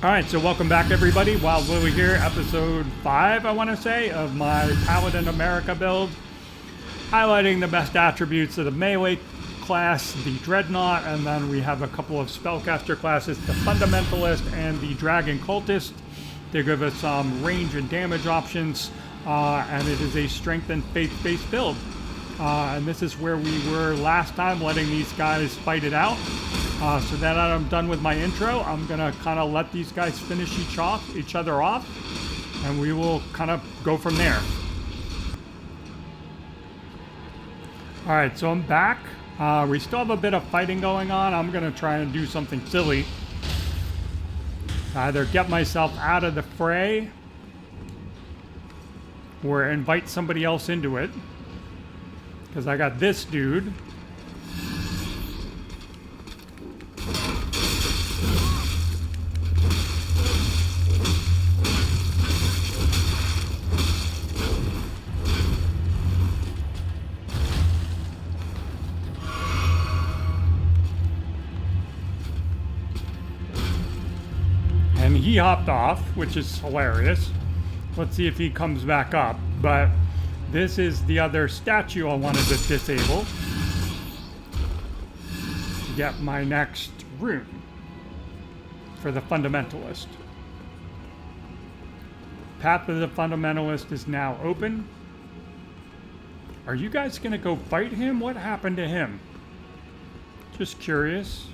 Alright, so welcome back everybody. Wild Willie here, episode 5, I want to say, of my Paladin of Marika build. Highlighting the best attributes of the melee class, the Dreadnought, and then we have a couple of spellcaster classes, the Fundamentalist and the Dragon Cultist. They give us some range and damage options, and it is a strength and faith-based build. And this is where we were last time, letting these guys fight it out. So that I'm done with my intro, I'm gonna kind of let these guys finish each other off, and we will kind of go from there. All right, so I'm back. We still have a bit of fighting going on. I'm gonna try and do something silly. Either get myself out of the fray, or invite somebody else into it. Because I got this dude. And he hopped off, which is hilarious. Let's see if he comes back up. But this is the other statue I wanted to disable to get my next rune for the Fundamentalist. Path of the Fundamentalist is now open. Are you guys gonna go fight him? What happened to him? Just curious.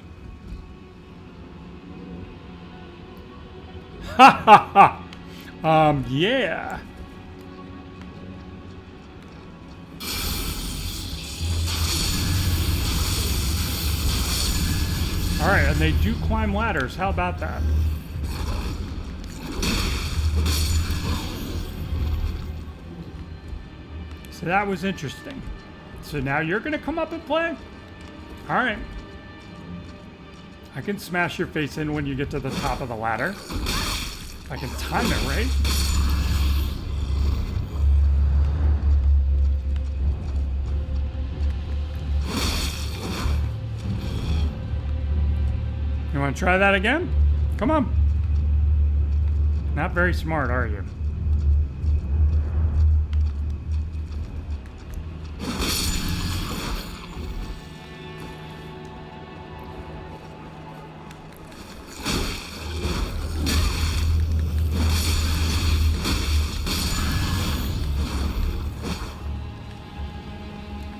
Ha ha ha! Yeah. Alright, and they do climb ladders. How about that? So that was interesting. So now you're going to come up and play? Alright. I can smash your face in when you get to the top of the ladder. If I can time it right. You want to try that again? Come on. Not very smart, are you?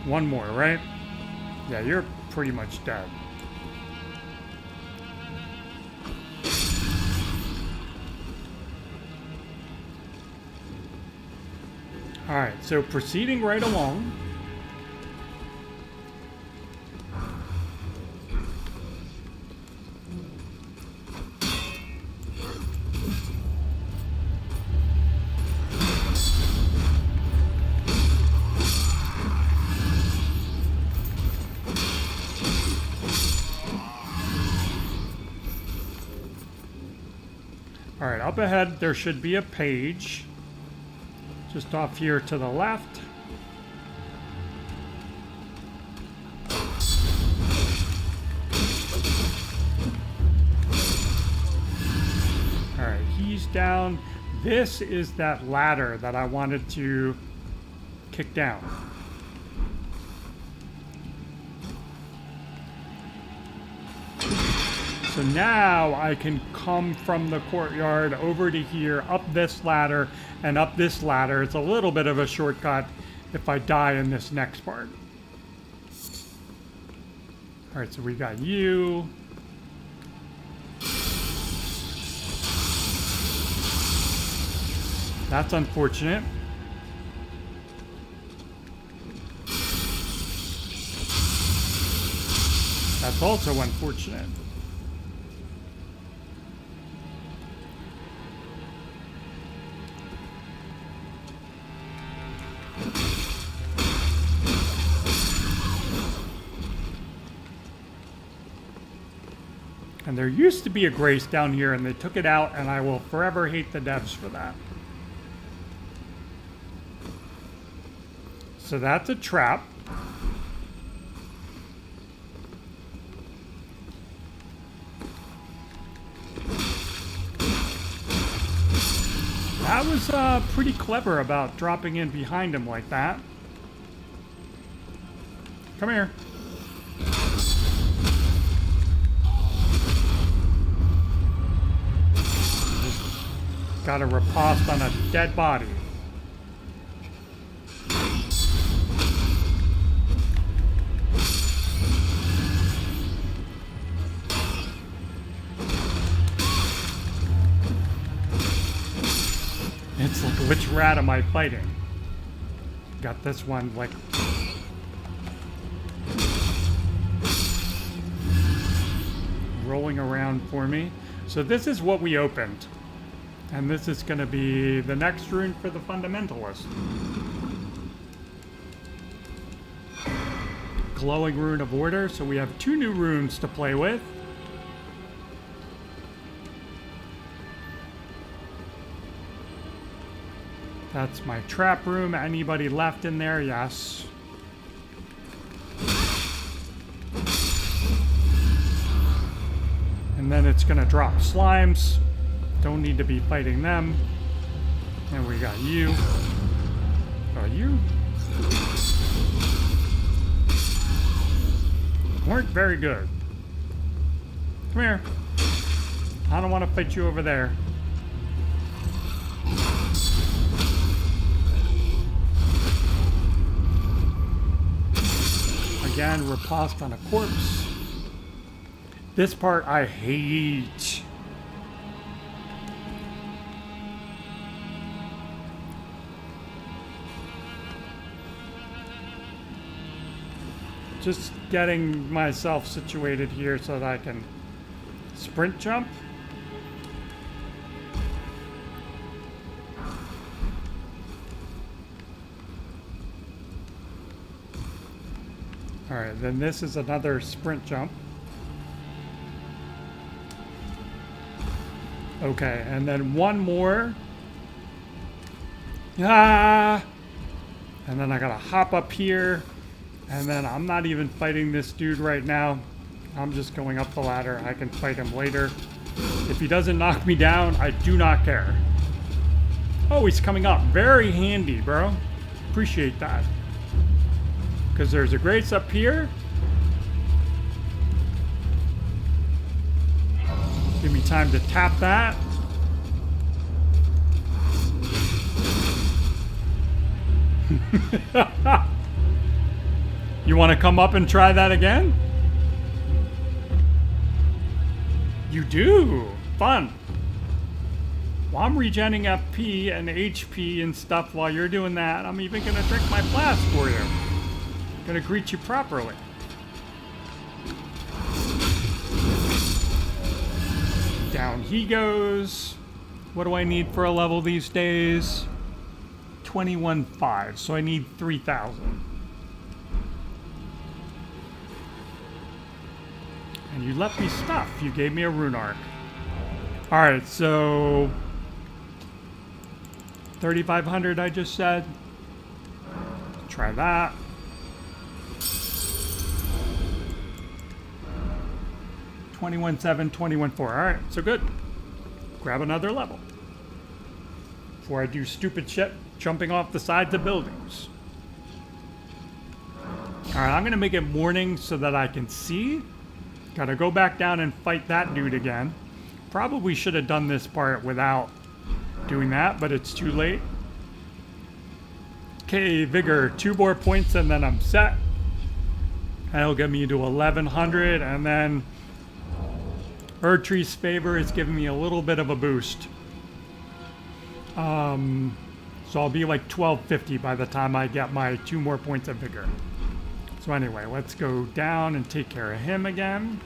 One more, right? Yeah, you're pretty much dead. Alright, so proceeding right along. Alright, up ahead there should be a page. Just off here to the left. Alright, he's down. This is that ladder that I wanted to kick down. So now I can come from the courtyard over to here, up this ladder, and up this ladder. It's a little bit of a shortcut if I die in this next part. Alright, so we got you. That's unfortunate. That's also unfortunate. And there used to be a grace down here, and they took it out, and I will forever hate the devs for that. So that's a trap. That was pretty clever about dropping in behind him like that. Come here. Just got a riposte on a dead body. It's like, which rat am I fighting? Got this one, like... rolling around for me. So this is what we opened. And this is going to be the next rune for the Fundamentalist. Glowing Rune of Order. So we have 2 new runes to play with. That's my trap room. Anybody left in there? Yes. And then it's going to drop slimes. Don't need to be fighting them. And we got you. You weren't very good. Come here. I don't want to fight you over there. Again, riposte on a corpse. This part I hate. Just getting myself situated here so that I can sprint jump. All right, then this is another sprint jump. Okay, and then one more. Ah! And then I gotta hop up here. And then I'm not even fighting this dude right now. I'm just going up the ladder. I can fight him later. If he doesn't knock me down, I do not care. Oh, he's coming up. Very handy, bro. Appreciate that. Because there's a grace up here. Give me time to tap that. You want to come up and try that again? You do. Fun. Well, I'm regenning FP and HP and stuff while you're doing that. I'm even going to drink my flask for you. Going to greet you properly. Down he goes. What do I need for a level these days? 21,500. So I need 3,000. And you left me stuff. You gave me a rune arc. Alright, so 3,500 I just said. Try that. $21,700, $21,400. Alright, so good. Grab another level. Before I do stupid shit, jumping off the sides of buildings. Alright, I'm going to make it morning so that I can see. Gotta go back down and fight that dude again. Probably should have done this part without doing that, but it's too late. Okay, Vigor, 2 more points and then I'm set. That'll get me to 1,100, and then Erdtree's Favor is giving me a little bit of a boost. So I'll be like 1,250 by the time I get my 2 more points of Vigor. So anyway, let's go down and take care of him again.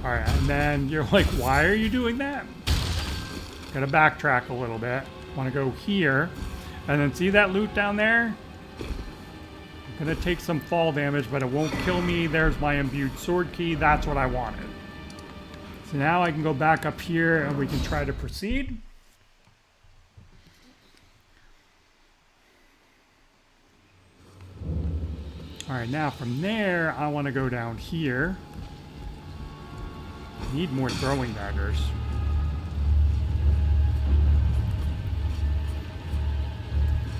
Alright, and then you're like, why are you doing that? Gotta backtrack a little bit. Want to go here. And then see that loot down there? I'm gonna take some fall damage, but it won't kill me. There's my imbued sword key. That's what I wanted. So now I can go back up here and we can try to proceed. Alright, now from there, I want to go down here. Need more throwing daggers.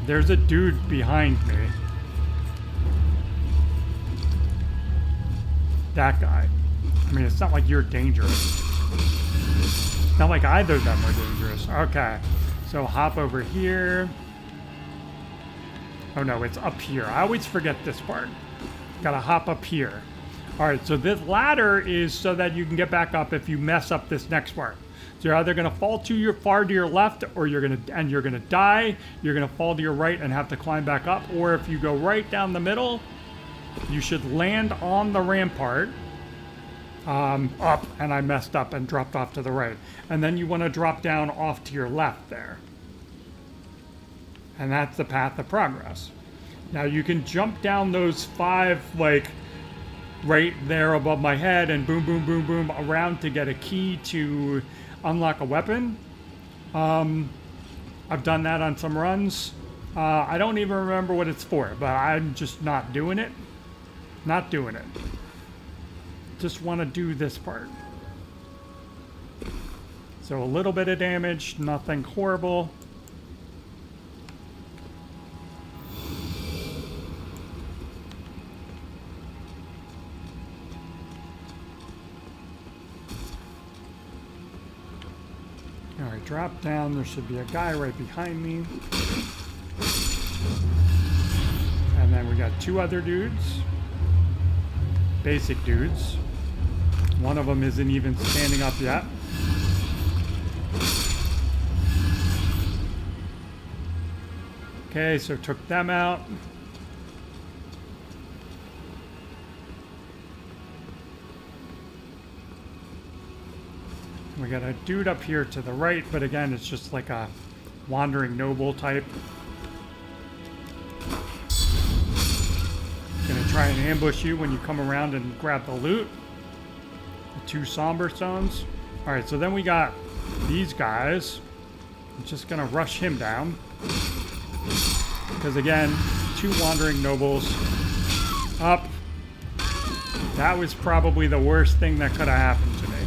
There's a dude behind me. That guy. I mean, it's not like you're dangerous. It's not like either of them are dangerous. Okay. So hop over here. Oh no, it's up here. I always forget this part. Gotta hop up here. Alright, so this ladder is so that you can get back up if you mess up this next part. So you're either gonna fall far to your left, or you're gonna die. You're gonna fall to your right and have to climb back up. Or if you go right down the middle, you should land on the rampart. Up, and I messed up and dropped off to the right. And then you want to drop down off to your left there. And that's the path of progress. Now you can jump down those 5, like, right there above my head and boom, boom, boom, boom around to get a key to unlock a weapon. I've done that on some runs. I don't even remember what it's for, but I'm just not doing it. Not doing it. Just want to do this part. So a little bit of damage, nothing horrible. Alright, drop down. There should be a guy right behind me. And then we got 2 other dudes. Basic dudes. One of them isn't even standing up yet. Okay, so took them out. We got a dude up here to the right, but again, it's just like a wandering noble type. Gonna try and ambush you when you come around and grab the loot. The 2 somber stones. Alright, so then we got these guys. I'm just gonna rush him down. Because again, 2 wandering nobles. Up. That was probably the worst thing that could have happened to me.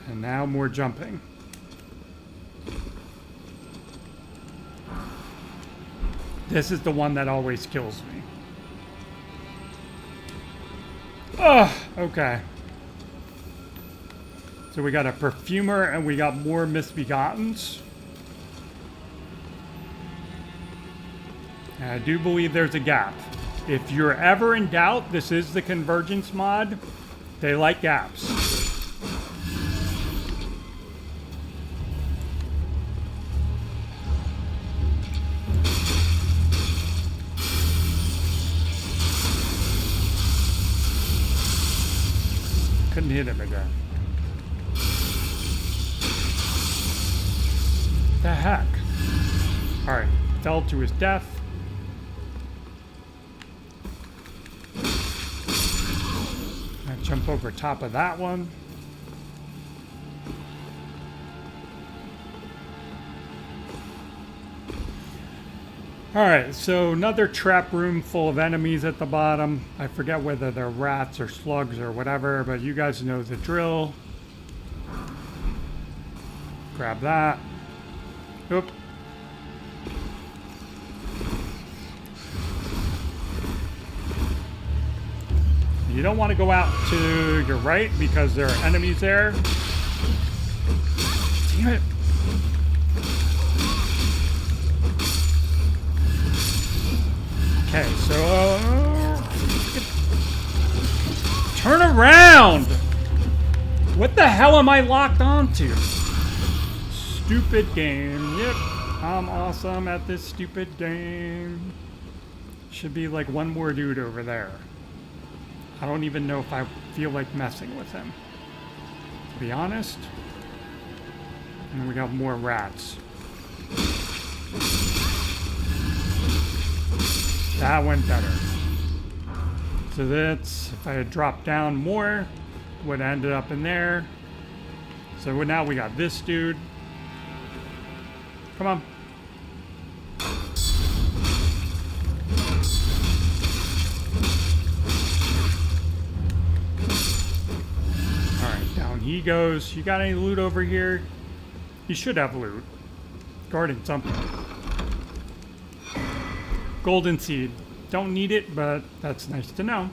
And now more jumping. This is the one that always kills me. Ugh, okay. So we got a perfumer and we got more misbegottens. And I do believe there's a gap. If you're ever in doubt, this is the Convergence mod. They like gaps. Couldn't hit him again. The heck? Alright, fell to his death. I jump over top of that one. Alright, so another trap room full of enemies at the bottom. I forget whether they're rats or slugs or whatever, but you guys know the drill. Grab that. Oop. You don't want to go out to your right because there are enemies there. Damn it. Okay, so turn around! What the hell am I locked onto? Stupid game. Yep, I'm awesome at this stupid game. Should be like one more dude over there. I don't even know if I feel like messing with him, to be honest. And we got more rats. That went better. So that's, if I had dropped down more, would have ended up in there. So now we got this dude. Come on. Alright, down he goes. You got any loot over here? You should have loot. Guarding something. Golden seed. Don't need it, but that's nice to know.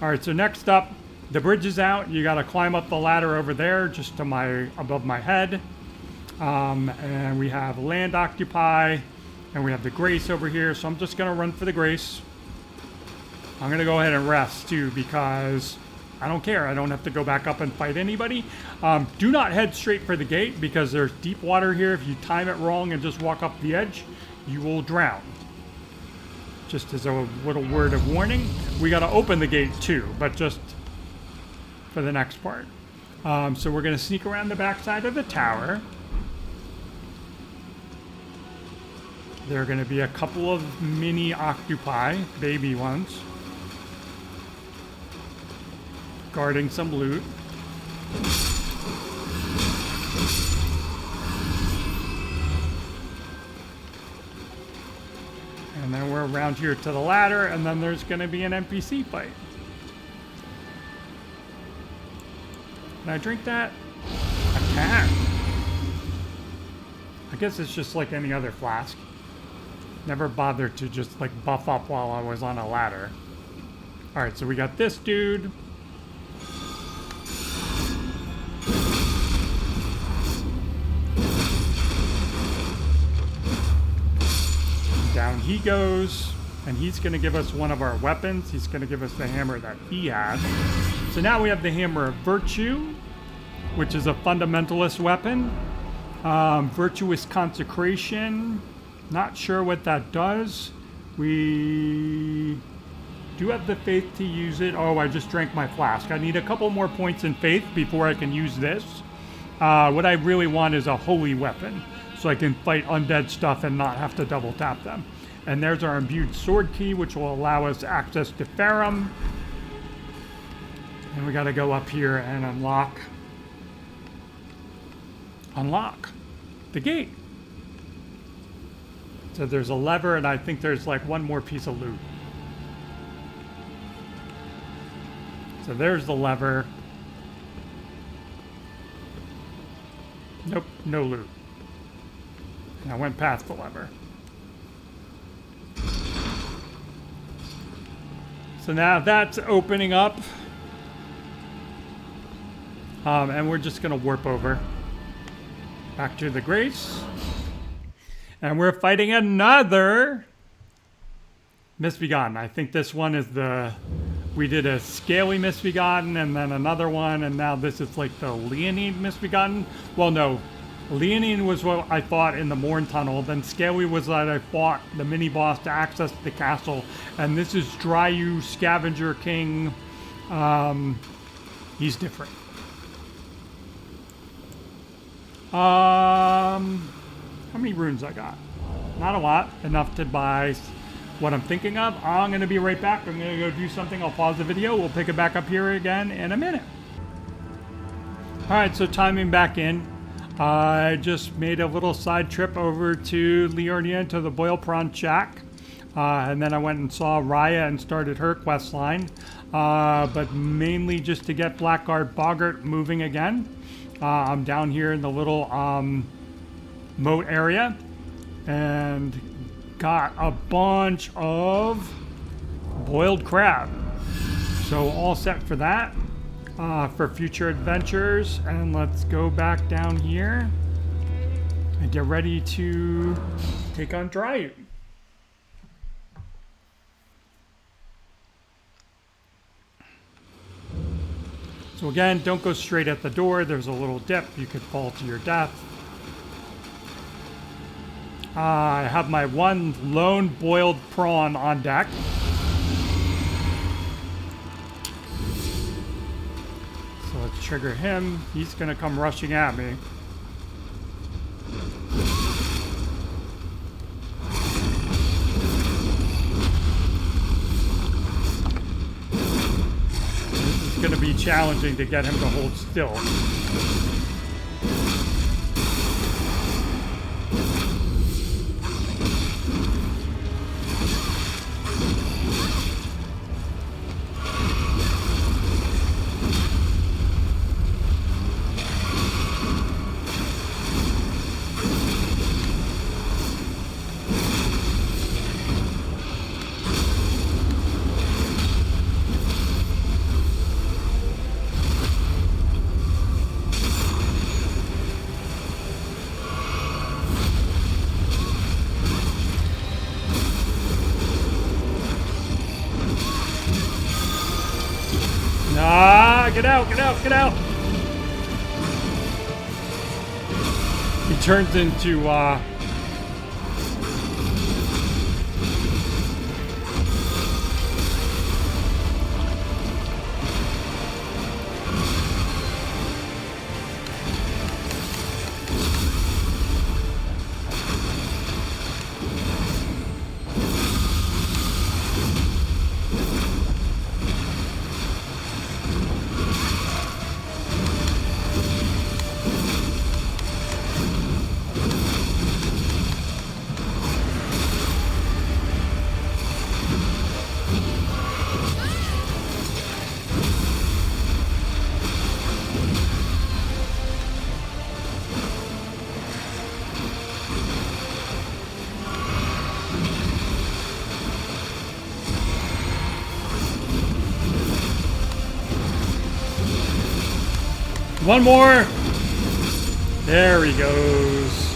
Alright, so next up, the bridge is out. You gotta climb up the ladder over there, just to above my head. And we have land occupy, and we have the grace over here, so I'm just gonna run for the grace. I'm gonna go ahead and rest too, because I don't care. I don't have to go back up and fight anybody. Do not head straight for the gate, because there's deep water here. If you time it wrong and just walk up the edge, you will drown. Just as a little word of warning, we gotta open the gate too, but just for the next part. So we're gonna sneak around the backside of the tower. There are gonna be a couple of mini octopi, baby ones, guarding some loot. And then we're around here to the ladder, and then there's gonna be an NPC fight. Can I drink that? I can. I guess it's just like any other flask. Never bothered to just like buff up while I was on a ladder. Alright, so we got this dude. Down he goes, and he's going to give us one of our weapons. He's going to give us the hammer that he had. So now we have the Hammer of Virtue, which is a fundamentalist weapon. Virtuous Consecration. Not sure what that does. We do have the faith to use it. Oh, I just drank my flask. I need a couple more points in faith before I can use this. What I really want is a holy weapon, so I can fight undead stuff and not have to double tap them. And there's our imbued sword key, which will allow us access to Farum. And we gotta go up here and unlock the gate. So there's a lever, and I think there's like one more piece of loot. So there's the lever. Nope, no loot. And I went past the lever. So now that's opening up. And we're just gonna warp over back to the Grace. And we're fighting another Misbegotten. I think this one is we did a Scaly Misbegotten and then another one, and now this is like the Leonine Misbegotten. Well, no. Leonine was what I fought in the Morne tunnel. Then Scaly was that I fought the mini-boss to access the castle. And this is Dryu Scavenger King. He's different. How many runes I got? Not a lot. Enough to buy what I'm thinking of. I'm going to be right back. I'm going to go do something. I'll pause the video. We'll pick it back up here again in a minute. Alright, so timing back in. I just made a little side trip over to Liurnia to the Boil Prawn Shack. And then I went and saw Raya and started her quest line. But mainly just to get Blackguard Boggart moving again. I'm down here in the little moat area. And got a bunch of boiled crab. So all set for that. For future adventures, and let's go back down here and get ready to take on Dryu. So again, don't go straight at the door. There's a little dip. You could fall to your death. I have my one lone boiled prawn on deck. Let's trigger him. He's gonna come rushing at me. This is gonna be challenging to get him to hold still. Get out, get out, get out. He turns into, one more. There he goes.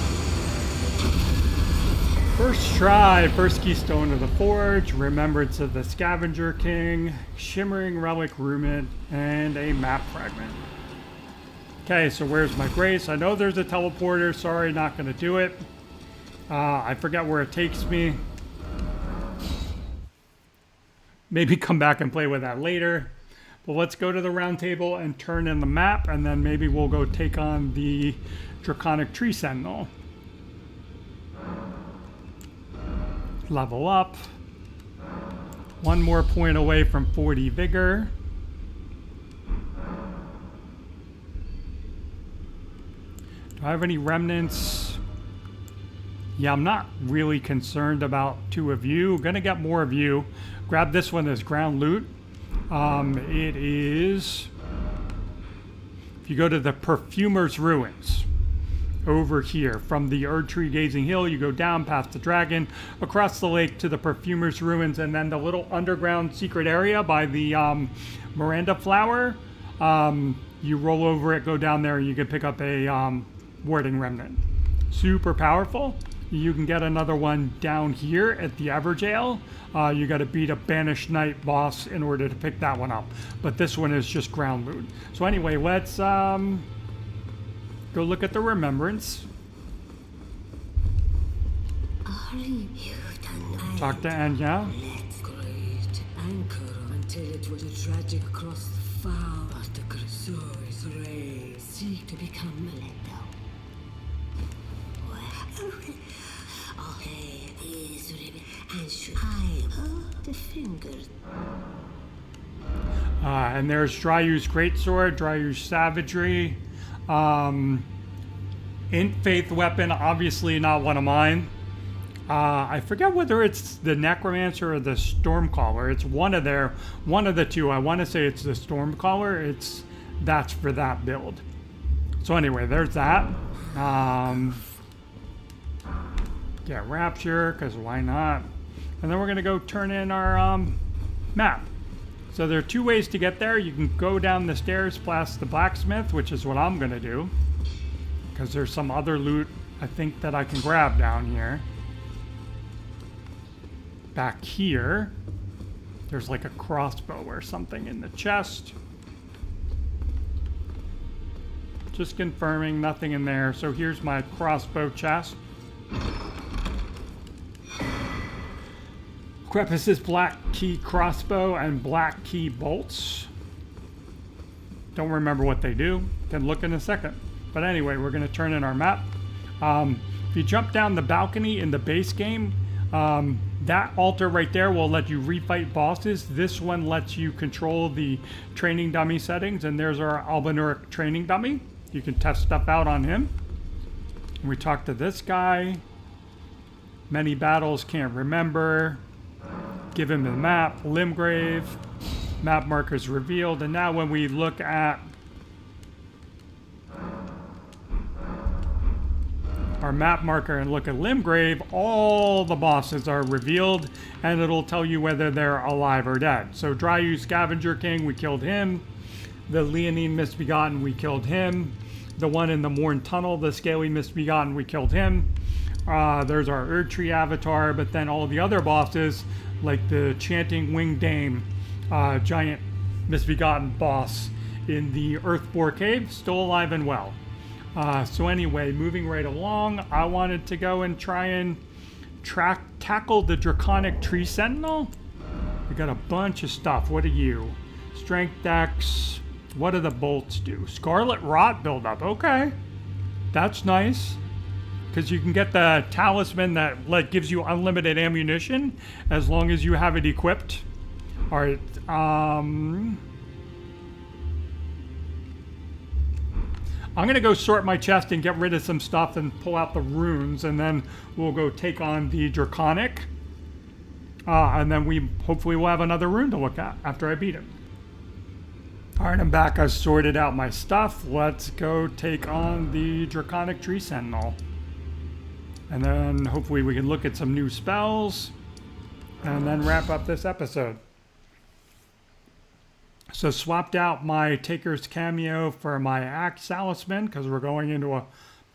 First try, first keystone of the forge, remembrance of the Scavenger King, shimmering relic rumen, and a map fragment. Okay, so where's my grace? I know there's a teleporter. Sorry, not going to do it. I forget where it takes me. Maybe come back and play with that later. But let's go to the round table and turn in the map, and then maybe we'll go take on the draconic tree sentinel. Level up. One more point away from 40 vigor. Do I have any remnants? Yeah, I'm not really concerned about 2 of you. Gonna get more of you. Grab this one as ground loot. It is, if you go to the Perfumer's Ruins, over here, from the Erdtree Gazing Hill, you go down past the dragon, across the lake to the Perfumer's Ruins, and then the little underground secret area by the Miranda flower. You roll over it, go down there, and you can pick up a warding remnant. Super powerful. You can get another one down here at the Everjail. You got to beat a Banished Knight boss in order to pick that one up. But this one is just ground loot. So anyway, let's go look at the remembrance. Talk to Anya. Great anchor until it was a tragic across the far, but the Crusoe's rays seek to become Leyndell. Okay, these and should I the fingers. And there's Dryu's greatsword, Dryu's savagery. Int faith weapon, obviously not one of mine. I forget whether it's the necromancer or the stormcaller. It's one of the two. I want to say it's the stormcaller. That's for that build. So anyway, there's that. Get rapture, because why not? And then we're going to go turn in our map. So there are 2 ways to get there. You can go down the stairs past the blacksmith, which is what I'm going to do, because there's some other loot I think that I can grab down here. Back here, there's like a crossbow or something in the chest. Just confirming, nothing in there. So here's my crossbow chest. Crepus's black key crossbow and black key bolts. Don't remember what they do. Can look in a second. But anyway, we're going to turn in our map. If you jump down the balcony in the base game, that altar right there will let you refight bosses. This one lets you control the training dummy settings, and there's our Albinuric training dummy. You can test stuff out on him. And we talk to this guy. Many battles, can't remember. Give him the map, Limgrave, map markers revealed. And now when we look at our map marker and look at Limgrave, all the bosses are revealed, and it'll tell you whether they're alive or dead. So Dryu Scavenger King, we killed him. The Leonine Misbegotten, we killed him. The one in the Morne Tunnel, the Scaly Misbegotten, we killed him. There's our Erdtree avatar, but then all the other bosses, like the Chanting Winged Dame, giant misbegotten boss in the Earthbore Cave, still alive and well. So anyway, moving right along, I wanted to go and try and tackle the draconic tree sentinel. We got a bunch of stuff. What are you? Strength Dex. What do the bolts do? Scarlet Rot buildup. Okay. That's nice. Because you can get the talisman that like gives you unlimited ammunition as long as you have it equipped. Alright. I'm going to go sort my chest and get rid of some stuff and pull out the runes, and then we'll go take on the draconic. And then we hopefully will have another rune to look at after I beat him. Alright, I'm back. I've sorted out my stuff. Let's go take on the draconic tree sentinel. And then hopefully we can look at some new spells and then wrap up this episode. So swapped out my Taker's cameo for my Axe Talisman because we're going into a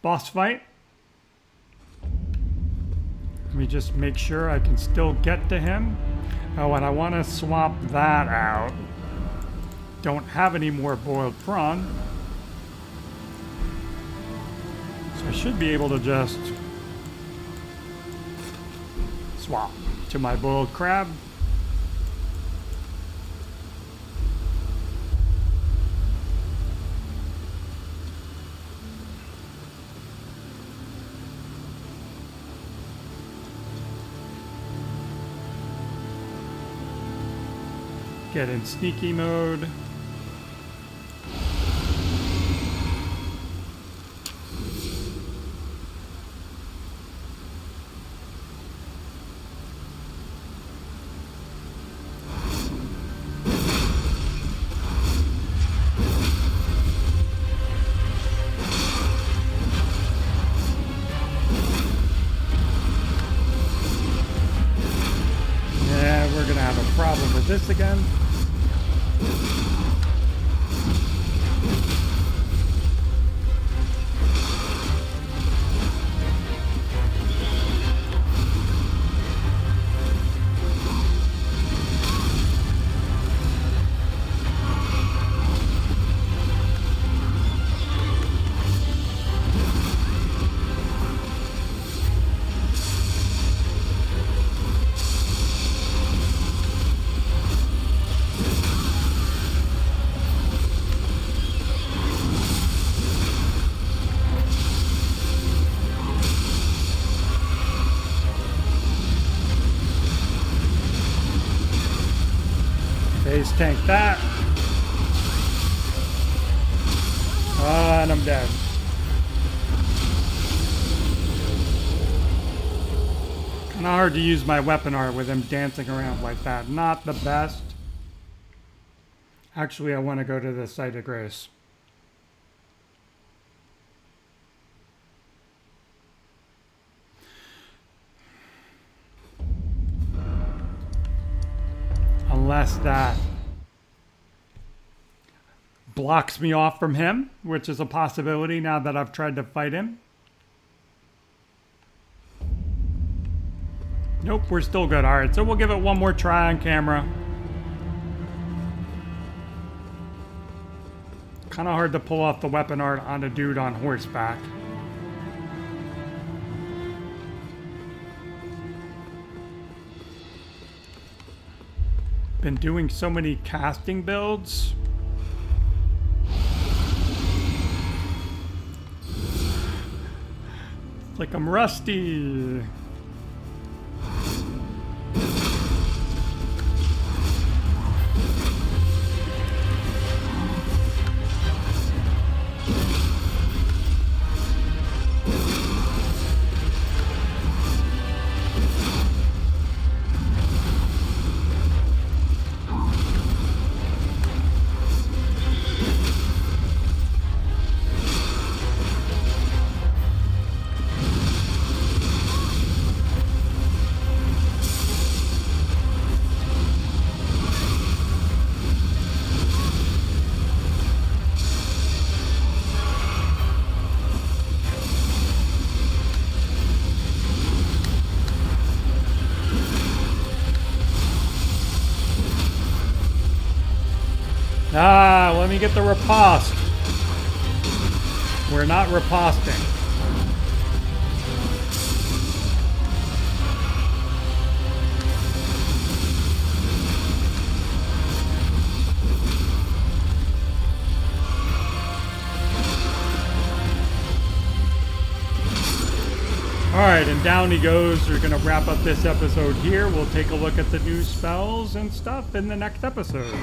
boss fight. Let me just make sure I can still get to him. Oh, and I want to swap that out. Don't have any more boiled prawn. So I should be able to just swap to my boiled crab. Get in sneaky mode. Yeah, we're gonna have a problem with this again. Base tank that. And I'm dead. Kinda hard to use my weapon art with him dancing around like that. Not the best. Actually, I want to go to the Site of Grace. Unless that blocks me off from him, which is a possibility now that I've tried to fight him. Nope, we're still good. All right, so we'll give it one more try on camera. Kind of hard to pull off the weapon art on a dude on horseback. Been doing so many casting builds. It's like I'm rusty. Ah, let me get the riposte. We're not riposting. Alright, and down he goes. We're going to wrap up this episode here. We'll take a look at the new spells and stuff in the next episode.